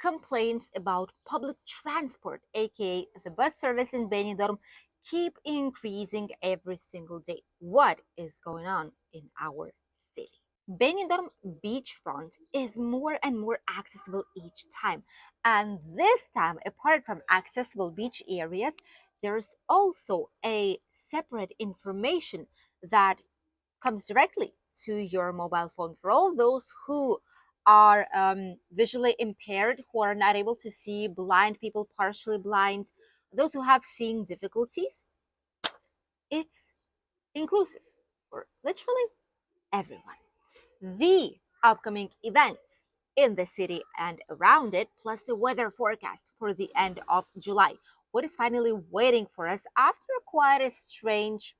complaints about public transport, aka the bus service in Benidorm, keep increasing every single day. What is going on in our city? Benidorm beachfront is more and more accessible each time. And this time, apart from accessible beach areas, there's also a separate information that comes directly to your mobile phone for all those who are visually impaired, who are not able to see, blind people, partially blind, those who have seeing difficulties. It's inclusive for literally everyone. The upcoming events in the city and around it, plus the weather forecast for the end of July. What is finally waiting for us after quite a strange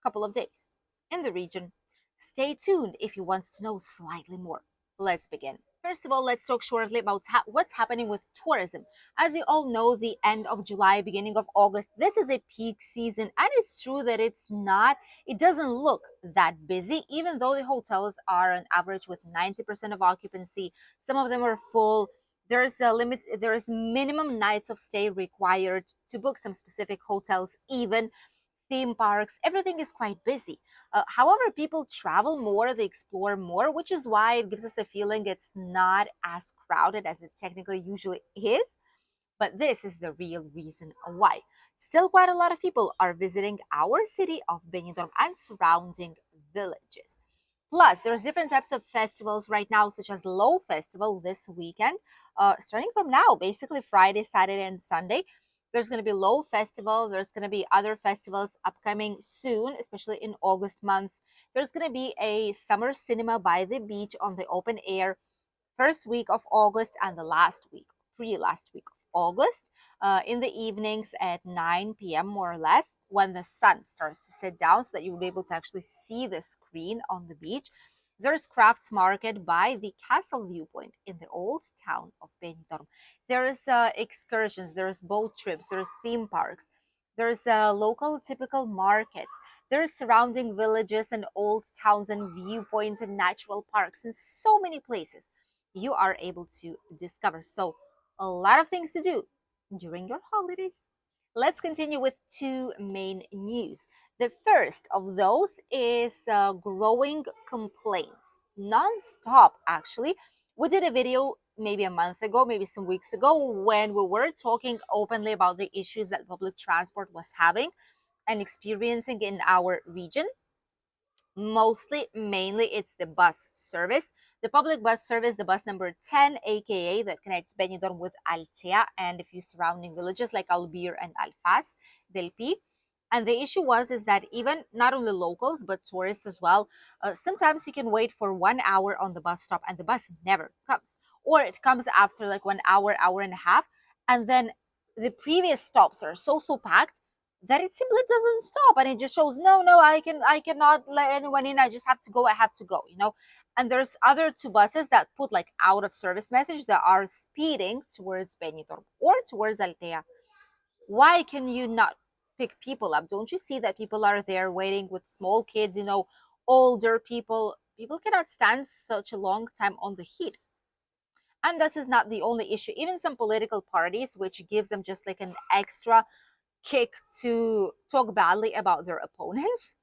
couple of days in the region? Stay tuned if you want to know slightly more. Let's begin. First of all, let's talk shortly about what's happening with tourism. As you all know, the end of July, beginning of August, this is a peak season, and it's true that it doesn't look that busy, even though the hotels are on average with 90% of occupancy. Some of them are full. There's a limit, there is minimum nights of stay required to book some specific hotels, even theme parks, everything is quite busy. However, people travel more, they explore more, which is why it gives us a feeling it's not as crowded as it technically usually is. But this is the real reason why. Still, quite a lot of people are visiting our city of Benidorm and surrounding villages. Plus, there's different types of festivals right now, such as Low Festival this weekend, starting from now, basically Friday, Saturday, and Sunday. There's going to be Low Festival. There's going to be other festivals upcoming soon, especially in August months. There's going to be a summer cinema by the beach on the open air, first week of August and the last week, pre-last week of August, in the evenings at 9 p.m. more or less, when the sun starts to set down, so that you will be able to actually see the screen on the beach. There's crafts market by the castle viewpoint in the old town of Benidorm. There's excursions, there's boat trips, there's theme parks, there's local typical markets, there's surrounding villages and old towns and viewpoints and natural parks and so many places you are able to discover. So, a lot of things to do during your holidays. Let's continue with two main news. The first of those is growing complaints, non-stop actually. We did a video maybe a month ago, maybe some weeks ago, when we were talking openly about the issues that public transport was having and experiencing in our region. Mainly it's the bus service, the public bus service, the bus number 10, aka that connects Benidorm with Altea and a few surrounding villages like Albir and Alfaz del Pi. And the issue is that even not only locals but tourists as well, sometimes you can wait for 1 hour on the bus stop and the bus never comes, or it comes after like 1 hour, hour and a half, and then the previous stops are so packed that it simply doesn't stop, and it just shows no, I cannot let anyone in, I just have to go, I have to go, and there's other two buses that put like out of service message that are speeding towards Benidorm or towards Altea. Why can you not pick people up? Don't you see that people are there waiting with small kids, older people cannot stand such a long time on the heat. And this is not the only issue. Even some political parties, which gives them just like an extra kick to talk badly about their opponents,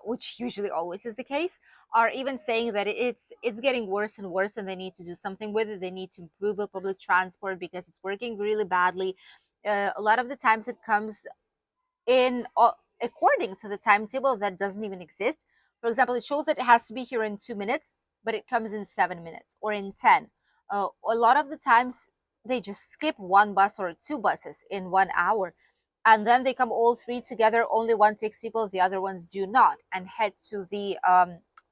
which usually always is the case, are even saying that it's getting worse and worse, and they need to do something with it. They need to improve the public transport because it's working really badly. A lot of the times it comes in according to the timetable that doesn't even exist. For example, it shows that it has to be here in 2 minutes, but it comes in 7 minutes or in 10. A lot of the times they just skip one bus or two buses in 1 hour, and then they come all three together. Only one takes people, the other ones do not, and head to the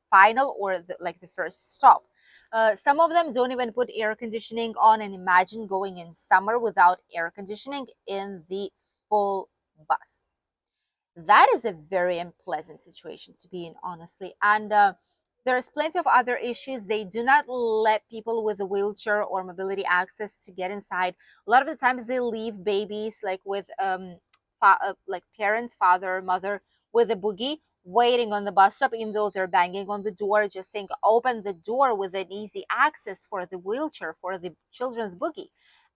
final or the first stop. Some of them don't even put air conditioning on, and imagine going in summer without air conditioning in the full bus. That is a very unpleasant situation to be in, honestly. And there's plenty of other issues. They do not let people with a wheelchair or mobility access to get inside. A lot of the times they leave babies like with like parents, father, mother, with a boogie waiting on the bus stop, even though they're banging on the door, just saying open the door with an easy access for the wheelchair, for the children's boogie.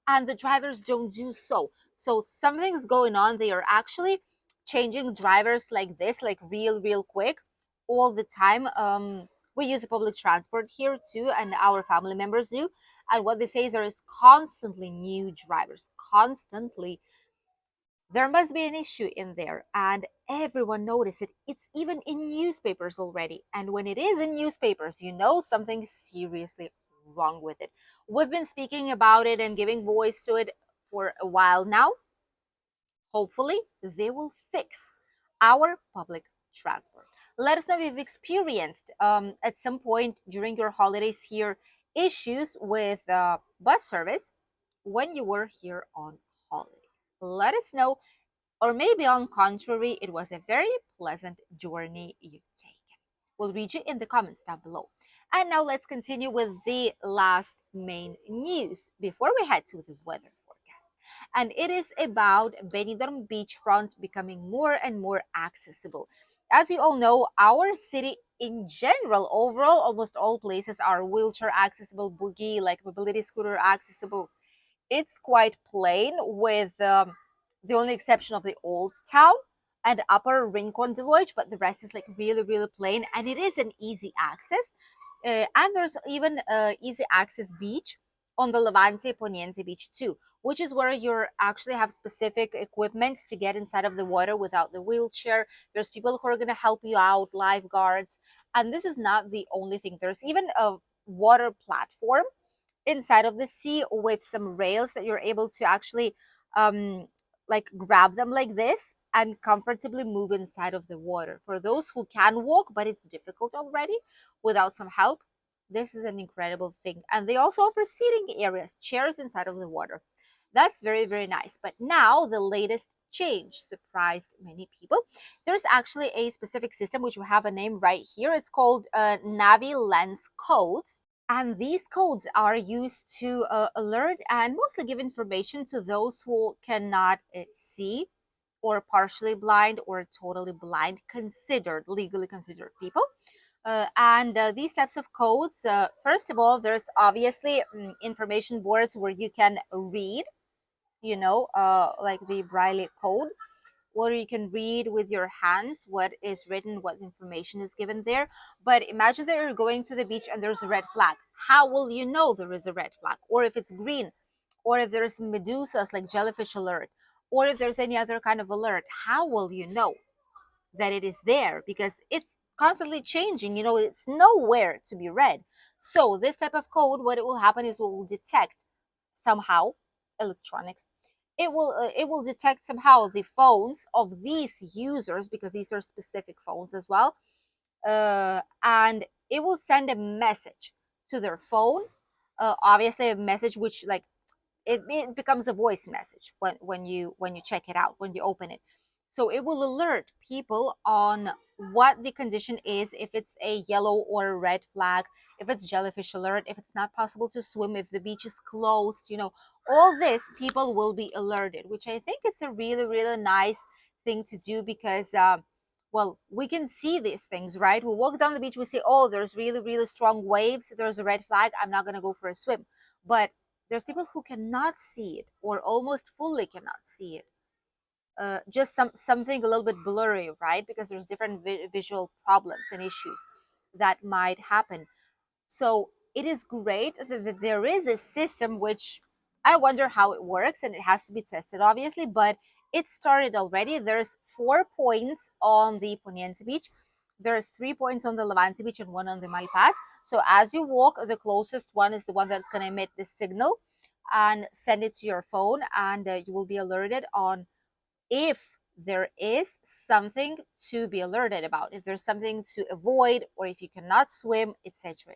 and the drivers don't do so. So something's going on. They are actually changing drivers like this, like real quick, all the time. We use public transport here too, and our family members do. And what they say is there is constantly new drivers, constantly. There must be an issue in there, and everyone noticed it. It's even in newspapers already. And when it is in newspapers, you know something seriously wrong with it. We've been speaking about it and giving voice to it for a while now. Hopefully, they will fix our public transport. Let us know if you've experienced at some point during your holidays here issues with bus service when you were here on holidays. Let us know, or maybe on contrary, it was a very pleasant journey you've taken. We'll read you in the comments down below. And now let's continue with the last main news before we head to the weather forecast. And it is about Benidorm beachfront becoming more and more accessible. As you all know, our city in general, overall, almost all places are wheelchair accessible, boogie, like mobility scooter accessible. It's quite plain with the only exception of the old town and upper Rincon Deloitte, but the rest is like really plain, and it is an easy access. And there's even easy access beach on the Levante Poniente beach too, which is where you actually have specific equipment to get inside of the water without the wheelchair. There's people who are going to help you out, lifeguards. And this is not the only thing. There's even a water platform inside of the sea with some rails that you're able to actually um like grab them like this and comfortably move inside of the water. For those who can walk but it's difficult already without some help, this is an incredible thing. And they also offer seating areas, chairs inside of the water. That's very nice. But now the latest change surprised many people. There's actually a specific system which we have a name right here. It's called Navi Lens Codes, and these codes are used to alert and mostly give information to those who cannot see, or partially blind, or totally blind, considered, legally considered people. And these types of codes, first of all, there's obviously information boards where you can read, like the Braille code, where you can read with your hands what is written, what information is given there. But imagine that you're going to the beach and there's a red flag. How will you know there is a red flag? Or if it's green, or if there's medusas like jellyfish alert, or if there's any other kind of alert, how will you know that it is there? Because it's constantly changing, it's nowhere to be read. So this type of code, what it will happen is, will detect somehow electronics, it will detect somehow the phones of these users, because these are specific phones as well, and it will send a message to their phone, obviously a message which, like, it becomes a voice message when you check it out, when you open it. So it will alert people on what the condition is, if it's a yellow or a red flag, if it's jellyfish alert, if it's not possible to swim, if the beach is closed, all this people will be alerted, which I think it's a really nice thing to do, because well, we can see these things, right? We walk down the beach, we see, oh, there's really strong waves, there's a red flag, I'm not going to go for a swim. But there's people who cannot see it, or almost fully cannot see it. Just something a little bit blurry, right? Because there's different visual problems and issues that might happen. So it is great that there is a system, which I wonder how it works, and it has to be tested, obviously, but it started already. There's 4 points on the Poniente beach. There's 3 points on the Levante beach and one on the Malpaz. So as you walk, the closest one is the one that's going to emit the signal and send it to your phone, and you will be alerted on if there is something to be alerted about, if there's something to avoid, or if you cannot swim, etc.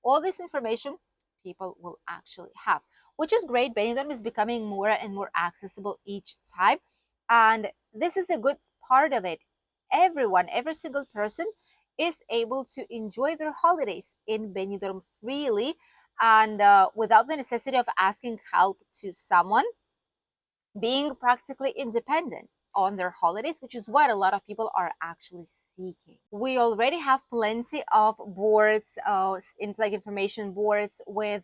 All this information people will actually have, which is great. Benidorm is becoming more and more accessible each time, and this is a good part of it. Everyone, every single person is able to enjoy their holidays in Benidorm freely, and without the necessity of asking help to someone, being practically independent on their holidays, which is what a lot of people are actually seeking. We already have plenty of boards, like information boards with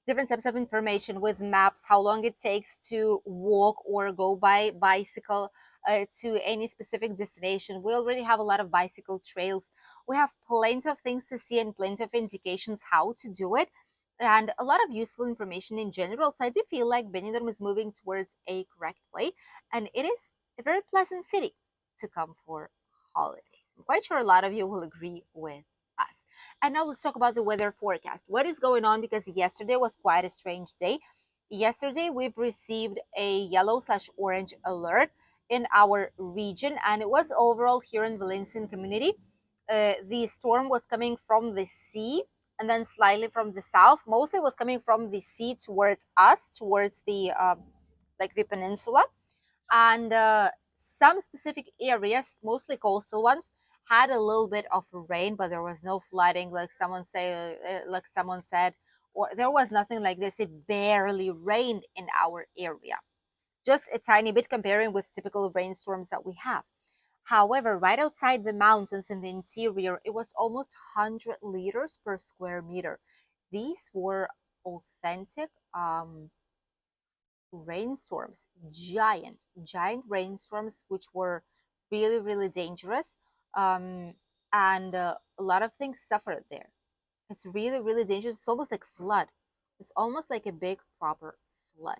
different types of information with maps, how long it takes to walk or go by bicycle to any specific destination. We already have a lot of bicycle trails. We have plenty of things to see and plenty of indications how to do it, and a lot of useful information in general. So I do feel like Benidorm is moving towards a correct way, and it is a very pleasant city to come for holidays. I'm quite sure a lot of you will agree with us. And now let's talk about the weather forecast. What is going on? Because yesterday was quite a strange day. Yesterday, we've received a yellow slash orange alert in our region, and it was overall here in Valencian community. The storm was coming from the sea and then slightly from the south. Mostly was coming from the sea towards us, towards the like the peninsula, and some specific areas, mostly coastal ones, had a little bit of rain, but there was no flooding, like someone said, or there was nothing like this. It barely rained in our area, just a tiny bit comparing with typical rainstorms that we have. However, right outside the mountains in the interior, it was almost 100 liters per square meter. These were authentic rainstorms, giant rainstorms, which were really, really dangerous. Um, and a lot of things suffered there. It's really, really dangerous. It's almost like flood. It's almost like a big proper flood.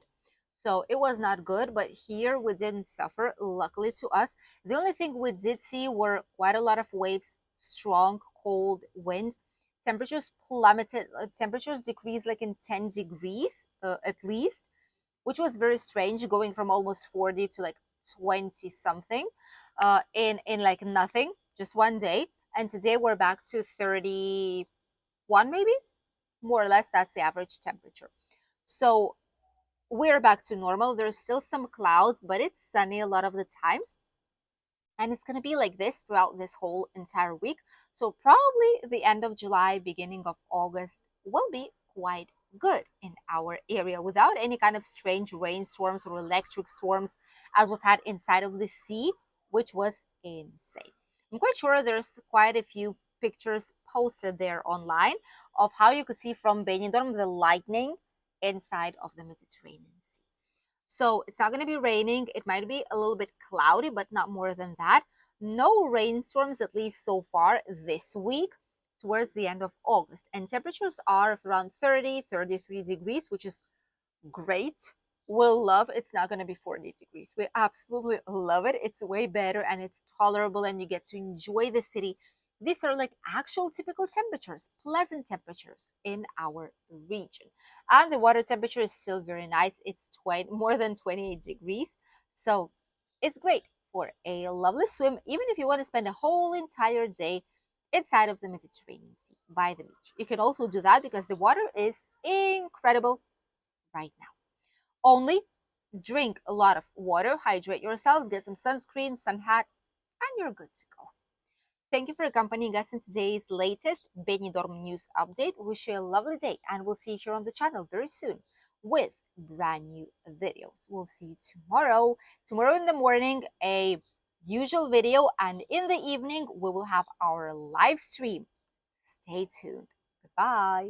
So it was not good, but here we didn't suffer, luckily to us. The only thing we did see were quite a lot of waves, strong, cold wind. Temperatures plummeted, temperatures decreased like in 10 degrees at least, which was very strange, going from almost 40 to like 20 something in like nothing, just one day. And today we're back to 31, maybe, more or less. That's the average temperature. So we're back to normal. There's still some clouds, but it's sunny a lot of the times. And it's going to be like this throughout this whole entire week. So probably the end of July, beginning of August will be quite good in our area without any kind of strange rainstorms or electric storms as we've had inside of the sea, which was insane. I'm quite sure there's quite a few pictures posted there online of how you could see from Benidorm the lightning inside of the Mediterranean Sea. So it's not going to be raining. It might be a little bit cloudy, but not more than that. No rainstorms, at least so far this week, towards the end of August. And temperatures are of around 30, 33 degrees, which is great. We'll love. It's not going to be 40 degrees. We absolutely love it. It's way better and it's tolerable, and you get to enjoy the city. These are like actual typical temperatures, pleasant temperatures in our region. And the water temperature is still very nice. It's more than 28 degrees. So it's great for a lovely swim, even if you want to spend a whole entire day inside of the Mediterranean Sea by the beach. You can also do that because the water is incredible right now. Only drink a lot of water, hydrate yourselves, get some sunscreen, sun hat, and you're good to go. Thank you for accompanying us in today's latest Benidorm news update. Wish you a lovely day, and we'll see you here on the channel very soon with brand new videos. We'll see you tomorrow. Tomorrow in the morning, a usual video, and in the evening, we will have our live stream. Stay tuned. Goodbye.